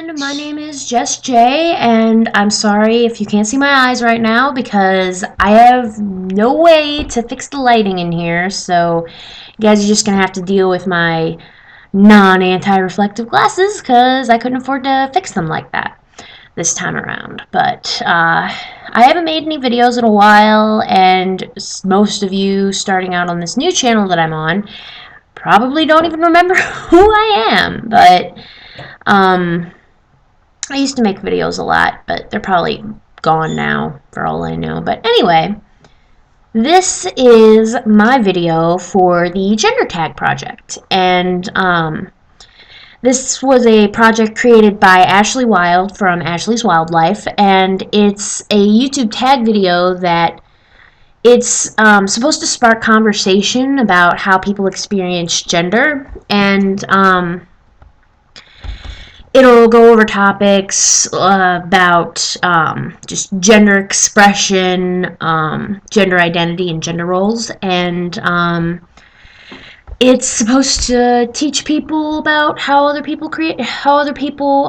everyone, my name is Jess J, and I'm sorry if you can't see my eyes right now because I have no way to fix the lighting in here, so you guys are just gonna have to deal with my non-anti-reflective glasses because I couldn't afford to fix them like that this time around. But I haven't made any videos in a while, and most of you starting out on this new channel that I'm on probably don't even remember who I am, but I used to make videos a lot, but they're probably gone now for all I know. But anyway, this is my video for the gender tag project. And this was a project created by Ashley Wild from Ashley's Wildlife, and it's a YouTube tag video that it's supposed to spark conversation about how people experience gender, and it'll go over topics about just gender expression, gender identity, and gender roles. And it's supposed to teach people about how other people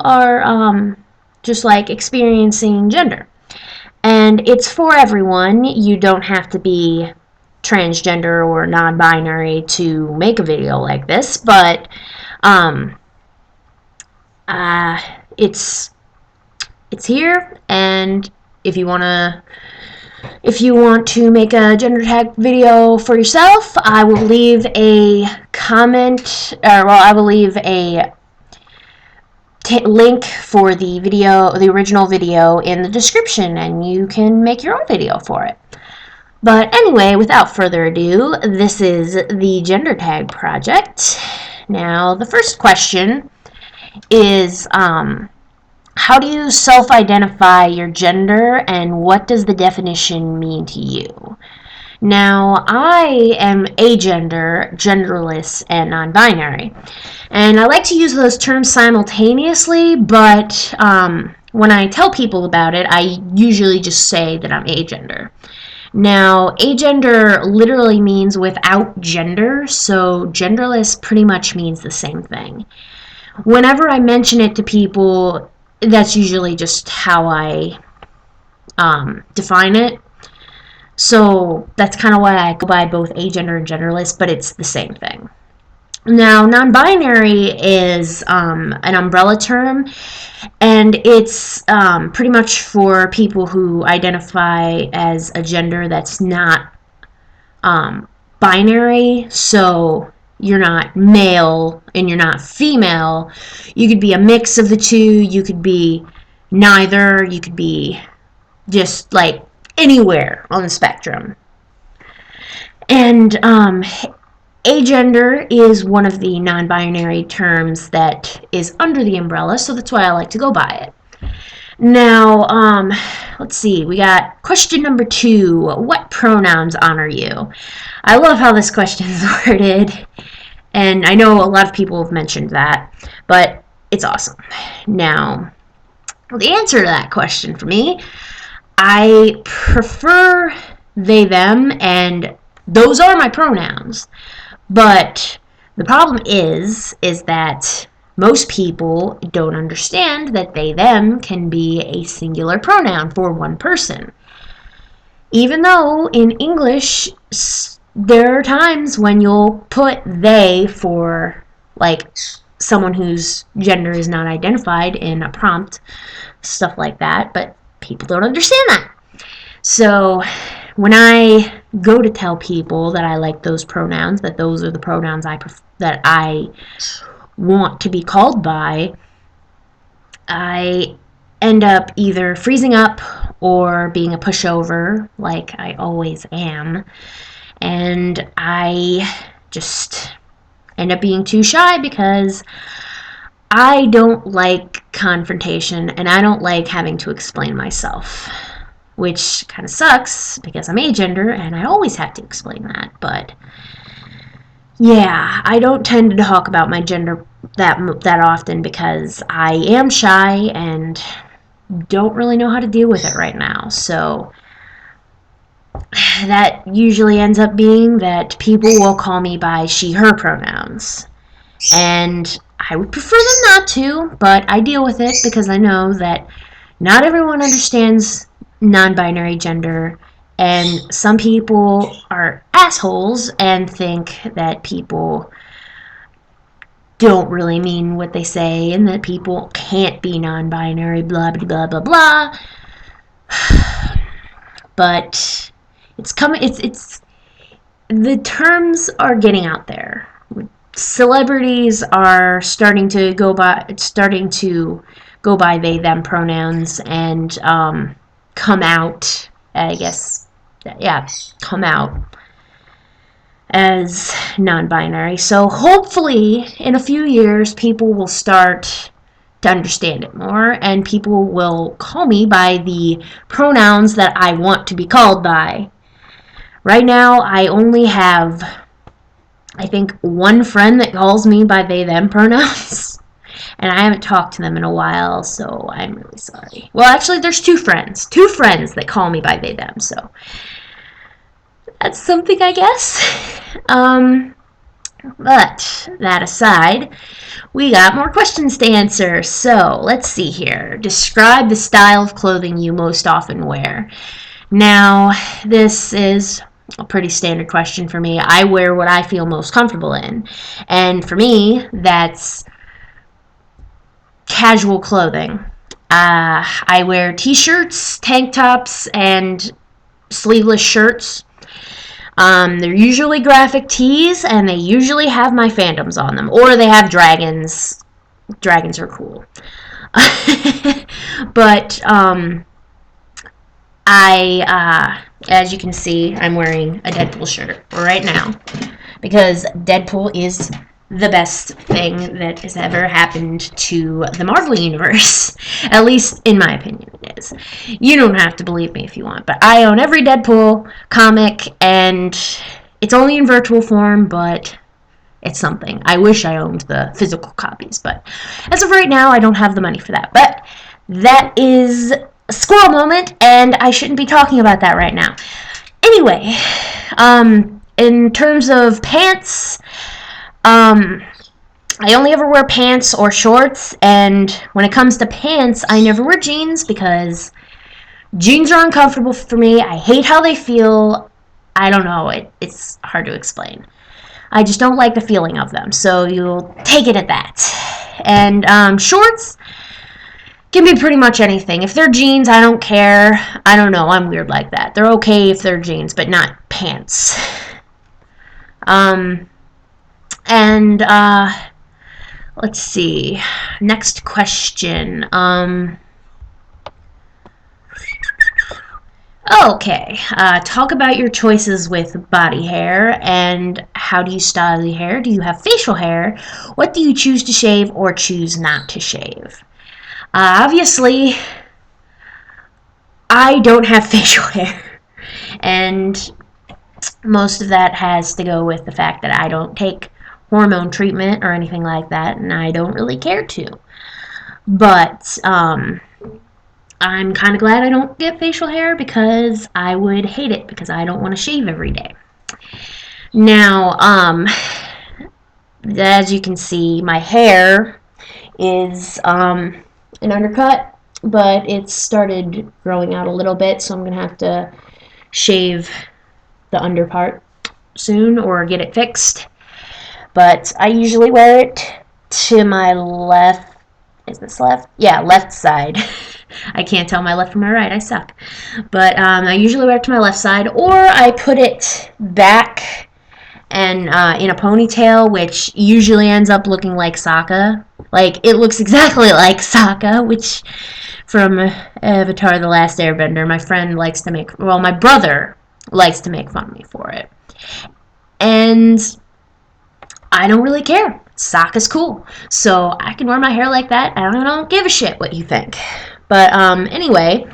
are just like experiencing gender. And it's for everyone. You don't have to be transgender or non-binary to make a video like this, but it's here, and if you want to make a gender tag video for yourself, I will leave a comment, I will leave a link for the original video in the description, and you can make your own video for it. But anyway, without further ado, this is the gender tag project. Now, the first question is how do you self-identify your gender, and what does the definition mean to you? Now, I am agender, genderless, and non-binary, and I like to use those terms simultaneously, but when I tell people about it, I usually just say that I'm agender. Now, agender literally means without gender, so genderless pretty much means the same thing. Whenever I mention it to people, that's usually just how I define it. So that's kind of why I go by both agender and genderless, but it's the same thing. Now, non-binary is an umbrella term, and it's pretty much for people who identify as a gender that's not binary. So you're not male and you're not female. You could be a mix of the two. You could be neither. You could be just like anywhere on the spectrum. And agender is one of the non-binary terms that is under the umbrella, so that's why I like to go by it. Now, let's see, we got question number 2. What pronouns honor you? I love how this question is worded, and I know a lot of people have mentioned that, but it's awesome. Now, the answer to that question for me, I prefer they, them, and those are my pronouns. But the problem is that most people don't understand that they, them can be a singular pronoun for one person. Even though in English, there are times when you'll put they for like someone whose gender is not identified in a prompt, stuff like that, but people don't understand that. So when I go to tell people that I like those pronouns, that those are the pronouns that I want to be called by, I end up either freezing up or being a pushover, like I always am, and I just end up being too shy because I don't like confrontation and I don't like having to explain myself, which kind of sucks because I'm agender and I always have to explain that. But yeah, I don't tend to talk about my gender that often because I am shy and don't really know how to deal with it right now. So that usually ends up being that people will call me by she, her pronouns. And I would prefer them not to, but I deal with it because I know that not everyone understands non-binary gender, and some people are assholes and think that people don't really mean what they say and that people can't be non-binary, blah blah blah blah blah. But it's coming. It's the terms are getting out there. Celebrities are starting to go by they them pronouns and come out. I guess, yeah, come out as non-binary. So hopefully, in a few years, people will start to understand it more, and people will call me by the pronouns that I want to be called by. Right now, I only have, I think, one friend that calls me by they them pronouns. And I haven't talked to them in a while, so I'm really sorry. Well, actually, there's two friends that call me by they them, so that's something, I guess. But that aside, we got more questions to answer. So let's see here. Describe the style of clothing you most often wear. Now, this is a pretty standard question for me. I wear what I feel most comfortable in. And for me, that's casual clothing. I wear t-shirts, tank tops, and sleeveless shirts. They're usually graphic tees, and they usually have my fandoms on them, or they have dragons. Dragons are cool. But as you can see, I'm wearing a Deadpool shirt right now because Deadpool is the best thing that has ever happened to the Marvel Universe. At least, in my opinion, it is. You don't have to believe me if you want, but I own every Deadpool comic, and it's only in virtual form, but it's something. I wish I owned the physical copies, but as of right now, I don't have the money for that. But that is a squirrel moment, and I shouldn't be talking about that right now. Anyway, in terms of pants, I only ever wear pants or shorts, and when it comes to pants, I never wear jeans because jeans are uncomfortable for me. I hate how they feel. I don't know. It's hard to explain. I just don't like the feeling of them, so you'll take it at that. And shorts can be pretty much anything. If they're jeans, I don't care. I don't know. I'm weird like that. They're okay if they're jeans, but not pants. And let's see. Next question. Okay. Talk about your choices with body hair and how do you style your hair? Do you have facial hair? What do you choose to shave or choose not to shave? Obviously, I don't have facial hair. And most of that has to go with the fact that I don't take hormone treatment or anything like that, and I don't really care to. But I'm kind of glad I don't get facial hair because I would hate it because I don't want to shave every day. Now, as you can see, my hair is an undercut, but it's started growing out a little bit, so I'm going to have to shave the under part soon or get it fixed. But I usually wear it to my left. Is this left? Yeah, left side. I can't tell my left from my right. I suck. But I usually wear it to my left side, or I put it back and in a ponytail, which usually ends up looking like Sokka. Like, it looks exactly like Sokka, which from Avatar The Last Airbender, my brother likes to make fun of me for it. And I don't really care. Sokka's cool. So I can wear my hair like that. I don't give a shit what you think. But anyway,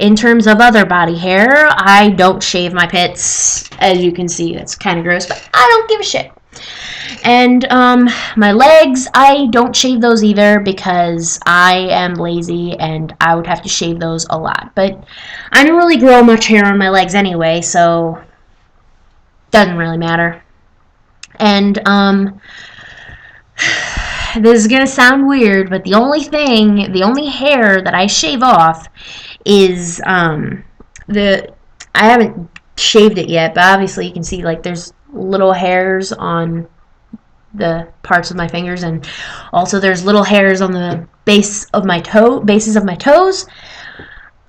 in terms of other body hair, I don't shave my pits. As you can see, that's kind of gross, but I don't give a shit. And my legs, I don't shave those either because I am lazy and I would have to shave those a lot. But I don't really grow much hair on my legs anyway, so doesn't really matter. And This is gonna sound weird, but the only hair that I shave off is the. I haven't shaved it yet, but obviously you can see like there's little hairs on the parts of my fingers, and also there's little hairs on the bases of my toes.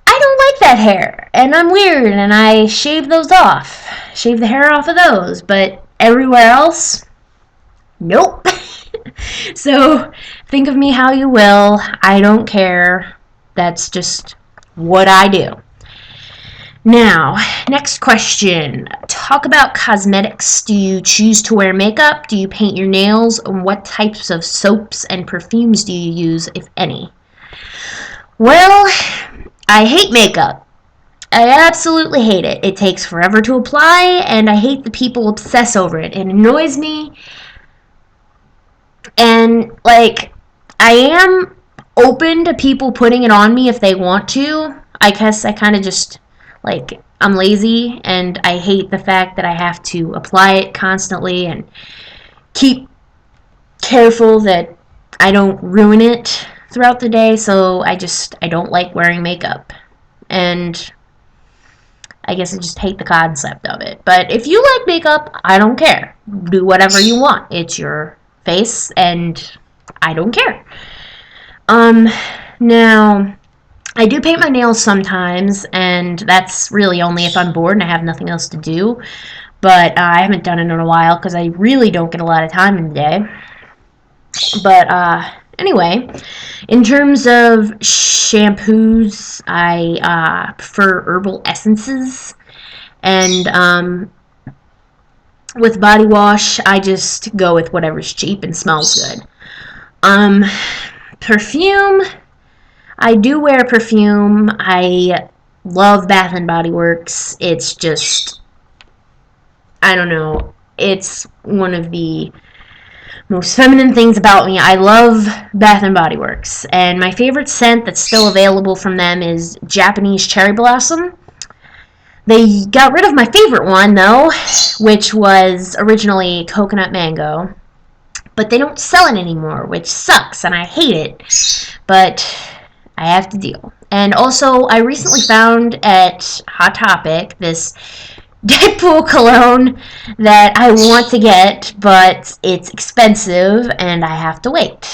I don't like that hair, and I'm weird, and I shave those off, shave the hair off of those, but everywhere else, nope. So think of me how you will. I don't care. That's just what I do. Now, next question. Talk about cosmetics. Do you choose to wear makeup? Do you paint your nails? And what types of soaps and perfumes do you use, if any? Well, I hate makeup. I absolutely hate it. It takes forever to apply, and I hate the people obsess over it. It annoys me. And, like, I am open to people putting it on me if they want to. I guess I kind of just, like, I'm lazy, and I hate the fact that I have to apply it constantly and keep careful that I don't ruin it throughout the day, so I don't like wearing makeup. And I guess I just hate the concept of it. But if you like makeup, I don't care. Do whatever you want. It's your face, and I don't care. Um, Now, I do paint my nails sometimes, and that's really only if I'm bored and I have nothing else to do. But I haven't done it in a while because I really don't get a lot of time in the day. But anyway, in terms of shampoos, I prefer herbal essences. And with body wash, I just go with whatever's cheap and smells good. Um, Perfume, I do wear perfume. I love Bath and Body Works. It's just, I don't know, it's one of the most feminine things about me. I love Bath and Body Works, and my favorite scent that's still available from them is Japanese Cherry Blossom. They got rid of my favorite one though, which was originally Coconut Mango, but they don't sell it anymore, which sucks and I hate it, but I have to deal. And also, I recently found at Hot Topic this Deadpool cologne that I want to get, but it's expensive and I have to wait.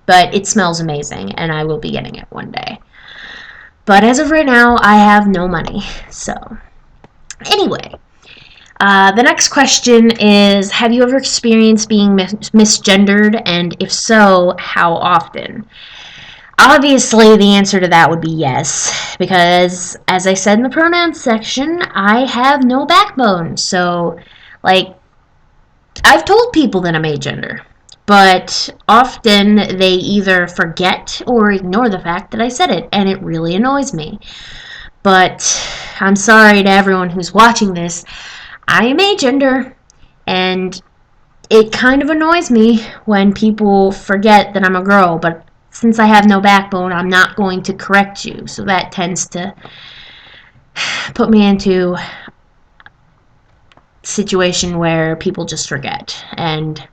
But it smells amazing, and I will be getting it one day. But as of right now, I have no money. So, anyway, the next question is, have you ever experienced being misgendered, and if so, how often? Obviously, the answer to that would be yes, because as I said in the pronouns section, I have no backbone. So, like, I've told people that I'm agender, but often they either forget or ignore the fact that I said it, and it really annoys me. But I'm sorry to everyone who's watching this. I am agender, and it kind of annoys me when people forget that I'm a girl, but since I have no backbone, I'm not going to correct you. So that tends to put me into a situation where people just forget. And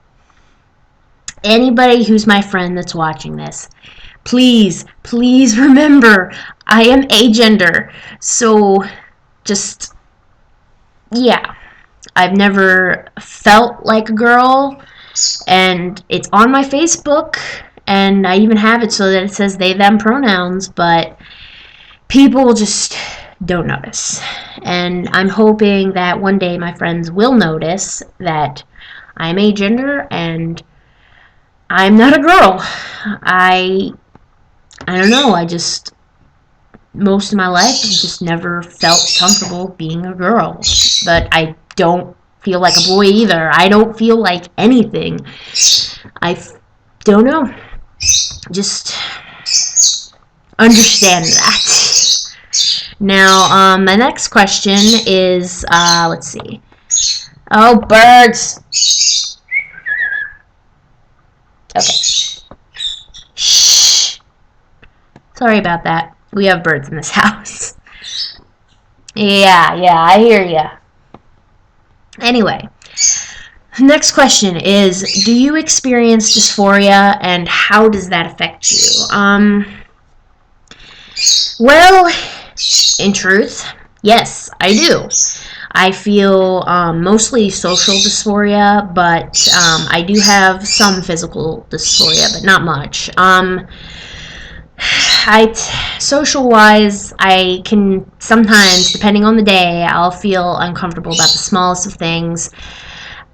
anybody who's my friend that's watching this, please, please remember, I am agender. So just, yeah. I've never felt like a girl, and it's on my Facebook, and I even have it so that it says they, them pronouns, but people just don't notice. And I'm hoping that one day my friends will notice that I'm agender and I'm not a girl. I don't know, most of my life I've just never felt comfortable being a girl. But I don't feel like a boy either. I don't feel like anything. I don't know. Just understand that. Now, my next question is, let's see. Oh, birds. Okay. Shh. Sorry about that. We have birds in this house. Yeah, I hear ya. Anyway, Next question is, do you experience dysphoria and how does that affect you? Well, in truth, yes, I do. I feel mostly social dysphoria, but I do have some physical dysphoria, but not much. Social wise, I can sometimes, depending on the day, I'll feel uncomfortable about the smallest of things.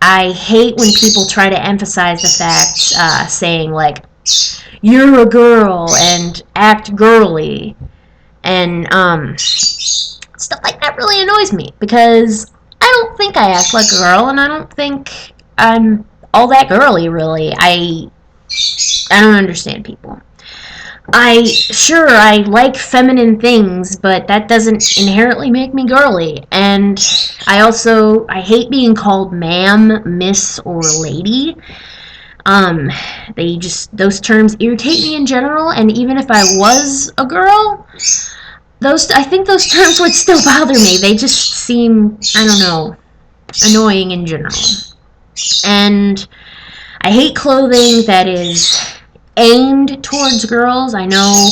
I hate when people try to emphasize the fact, saying like, "You're a girl" and "act girly," and stuff like that really annoys me because I don't think I act like a girl, and I don't think I'm all that girly. Really, I don't understand people. I like feminine things, but that doesn't inherently make me girly. And I hate being called ma'am, miss, or lady. Um, those terms irritate me in general, and even if I was a girl, I think those terms would still bother me. They just seem, I don't know, annoying in general. And I hate clothing that is aimed towards girls. I know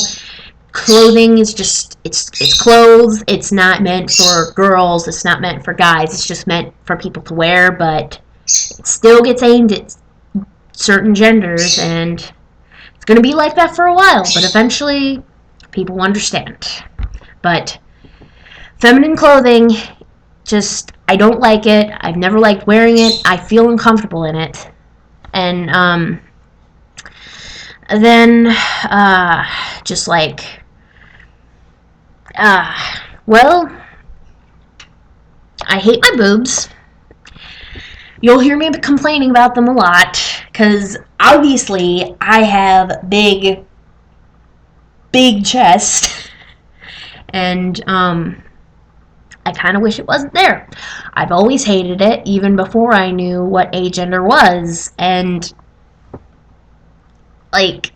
clothing is just it's clothes. It's not meant for girls. It's not meant for guys. It's just meant for people to wear, but it still gets aimed at certain genders, and it's going to be like that for a while, but eventually people understand. But feminine clothing, just I don't like it. I've never liked wearing it. I feel uncomfortable in it. And then just like well, I hate my boobs. You'll hear me complaining about them a lot because obviously I have big chest, and I kind of wish it wasn't there. I've always hated it, even before I knew what agender was, and like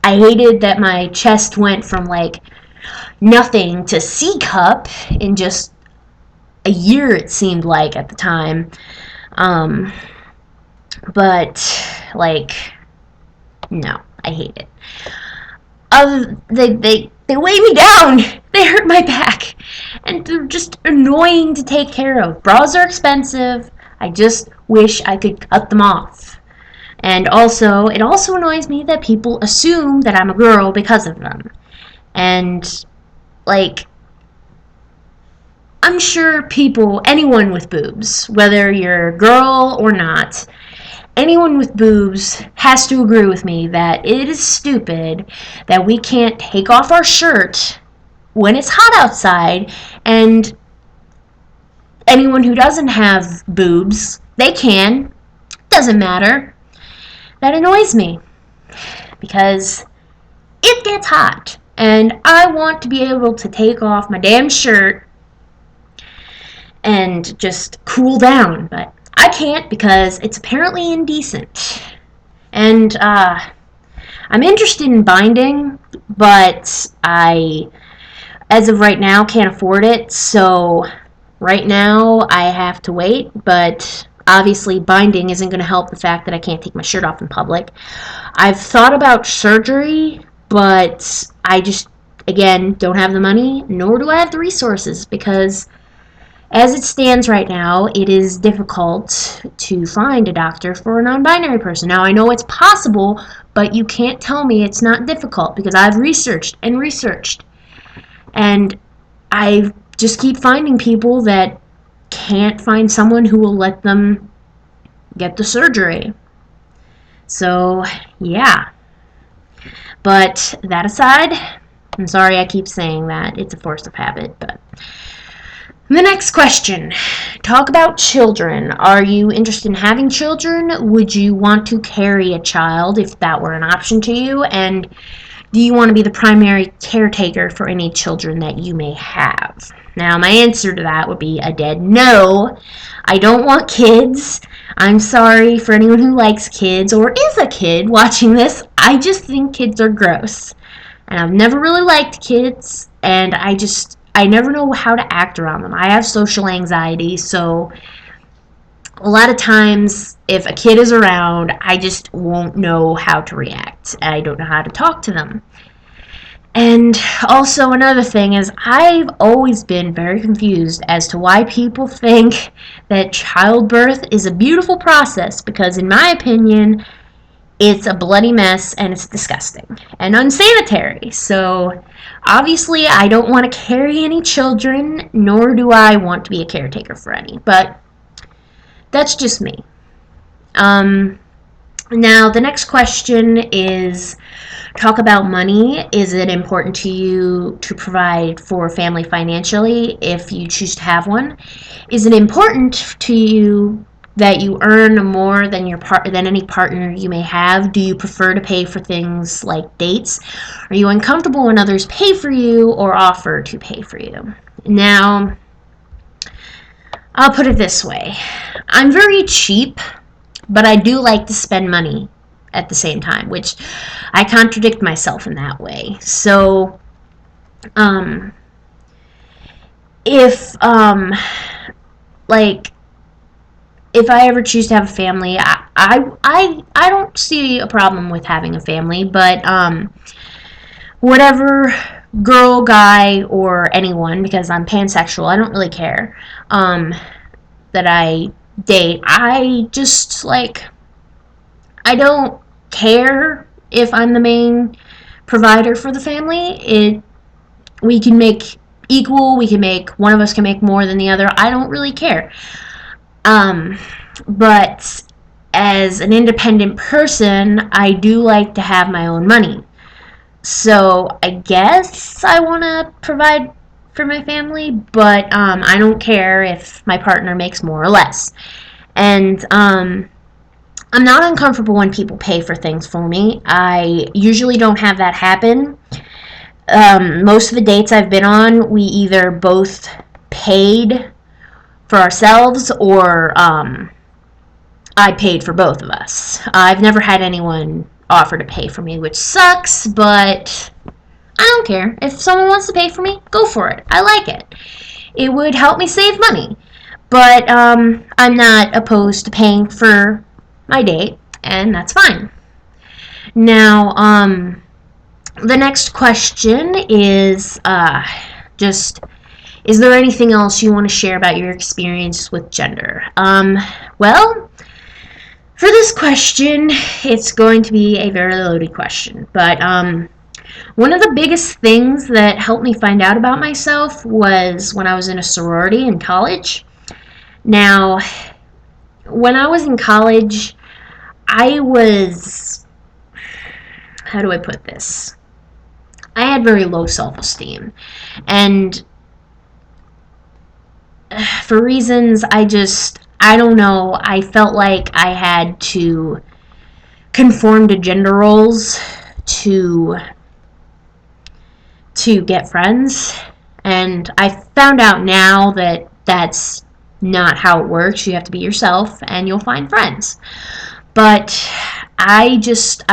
I hated that my chest went from like nothing to C cup in just a year. It seemed like at the time. Um, but like, no, I hate it. They weigh me down. They hurt my back, and they're just annoying to take care of. Bras are expensive. I just wish I could cut them off. And also, it also annoys me that people assume that I'm a girl because of them. And like, I'm sure anyone with boobs, whether you're a girl or not, anyone with boobs has to agree with me that it is stupid that we can't take off our shirt when it's hot outside, and anyone who doesn't have boobs, they can. Doesn't matter. That annoys me because it gets hot, and I want to be able to take off my damn shirt and just cool down, but I can't because it's apparently indecent. And I'm interested in binding, but as of right now, can't afford it. So right now, I have to wait. But obviously, binding isn't going to help the fact that I can't take my shirt off in public. I've thought about surgery, but I just, again, don't have the money, nor do I have the resources because as it stands right now, it is difficult to find a doctor for a non-binary person. Now, I know it's possible, but you can't tell me it's not difficult because I've researched and researched. And I just keep finding people that can't find someone who will let them get the surgery. So, yeah. But that aside, I'm sorry I keep saying that. It's a force of habit, but the next question. Talk about children. Are you interested in having children? Would you want to carry a child if that were an option to you? And do you want to be the primary caretaker for any children that you may have? Now, my answer to that would be a dead no. I don't want kids. I'm sorry for anyone who likes kids or is a kid watching this. I just think kids are gross. And I've never really liked kids, and I never know how to act around them. I have social anxiety, so a lot of times, if a kid is around, I just won't know how to react. I don't know how to talk to them. And also, another thing is, I've always been very confused as to why people think that childbirth is a beautiful process, because, in my opinion, it's a bloody mess and it's disgusting and unsanitary. So, obviously, I don't want to carry any children, nor do I want to be a caretaker for any, but that's just me. Now, the next question is, talk about money. Is it important to you to provide for family financially if you choose to have one? Is it important to you that you earn more than than any partner you may have? Do you prefer to pay for things like dates? Are you uncomfortable when others pay for you or offer to pay for you? Now, I'll put it this way. I'm very cheap, but I do like to spend money at the same time, which I contradict myself in that way. So, if like if I ever choose to have a family, I don't see a problem with having a family, but whatever girl, guy, or anyone, because I'm pansexual, I don't really care, that I date, I just like, I don't care if I'm the main provider for the family. We can make equal, we can make, one of us can make more than the other. I don't really care. But as an independent person, I do like to have my own money. So I guess I want to provide for my family, but I don't care if my partner makes more or less. And I'm not uncomfortable when people pay for things for me. I usually don't have that happen. Most of the dates I've been on, we either both paid for ourselves or I paid for both of us. I've never had anyone offer to pay for me, which sucks, but I don't care. If someone wants to pay for me, go for it. I like it. It would help me save money. But I'm not opposed to paying for my date, and that's fine. Now, the next question is is there anything else you want to share about your experience with gender? Well, for this question, it's going to be a very loaded question, but one of the biggest things that helped me find out about myself was when I was in a sorority in college. Now, when I was in college, I was, how do I put this? I had very low self-esteem, and for reasons I don't know, I felt like I had to conform to gender roles to get friends, and I found out now that that's not how it works. You have to be yourself and you'll find friends. But I just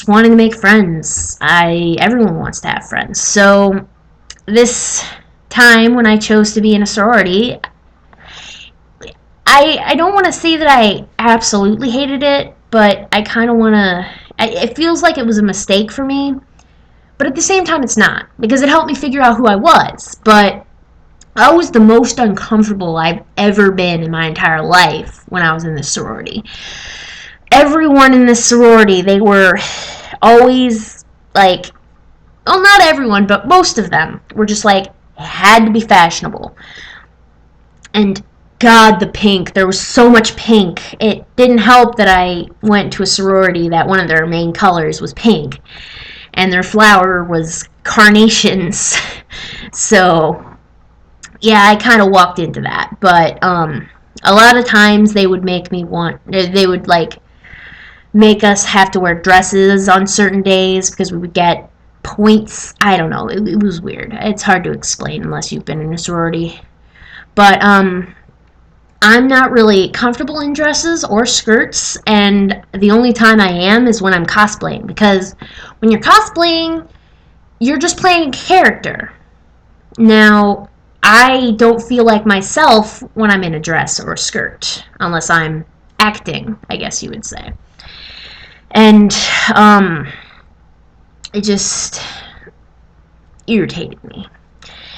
wanted to make friends. Everyone wants to have friends. So this time when I chose to be in a sorority, I don't want to say that I absolutely hated it, but I kind of want to, it feels like it was a mistake for me, but at the same time it's not, because it helped me figure out who I was. But I was the most uncomfortable I've ever been in my entire life when I was in this sorority. Everyone in this sorority, they were always like, well, not everyone, but most of them were just like, it had to be fashionable. And God, the pink. There was so much pink. It didn't help that I went to a sorority that one of their main colors was pink, and their flower was carnations. So, yeah, I kind of walked into that. But a lot of times they would like make us have to wear dresses on certain days because we would get points. I don't know. It was weird. It's hard to explain unless you've been in a sorority. But I'm not really comfortable in dresses or skirts, and the only time I am is when I'm cosplaying, because when you're cosplaying, you're just playing a character. Now, I don't feel like myself when I'm in a dress or a skirt, unless I'm acting, I guess you would say. And it just irritated me.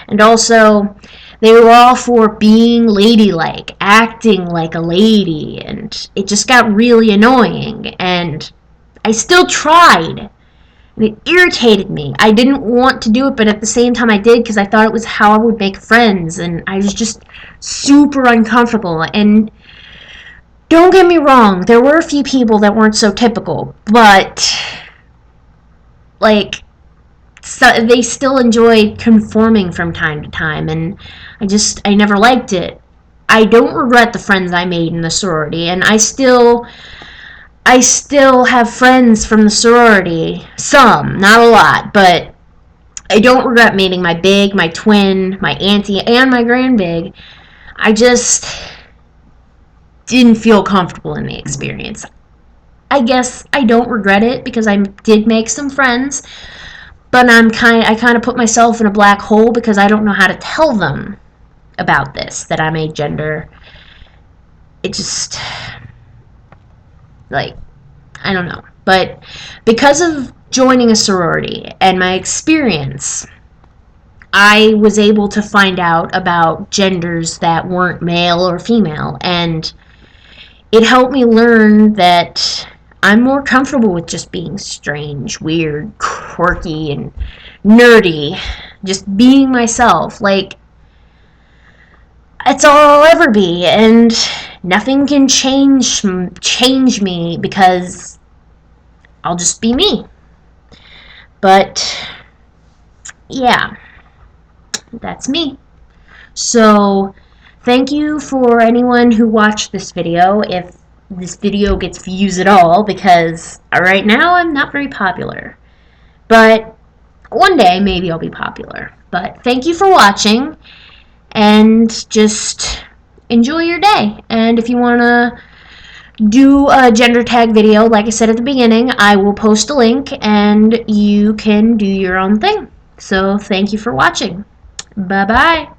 And also, they were all for being ladylike, acting like a lady, and it just got really annoying. And I still tried, and it irritated me. I didn't want to do it, but at the same time I did because I thought it was how I would make friends, and I was just super uncomfortable. And don't get me wrong, there were a few people that weren't so typical, but like, so they still enjoy conforming from time to time, and I never liked it. I don't regret the friends I made in the sorority, and I still have friends from the sorority. Some, not a lot, but I don't regret meeting my big, my twin, my auntie, and my grandbig. I just didn't feel comfortable in the experience. I guess I don't regret it because I did make some friends, but I kind of put myself in a black hole because I don't know how to tell them about this, that I'm a gender. It just, like, I don't know. But because of joining a sorority and my experience, I was able to find out about genders that weren't male or female, and it helped me learn that I'm more comfortable with just being strange, weird, quirky, and nerdy. Just being myself. Like, it's all I'll ever be, and nothing can change me because I'll just be me. But yeah, that's me. So thank you for anyone who watched this video, if this video gets views at all, because right now I'm not very popular. But one day maybe I'll be popular. But thank you for watching, and just enjoy your day. And if you want to do a gender tag video, like I said at the beginning, I will post a link and you can do your own thing. So thank you for watching. Bye bye.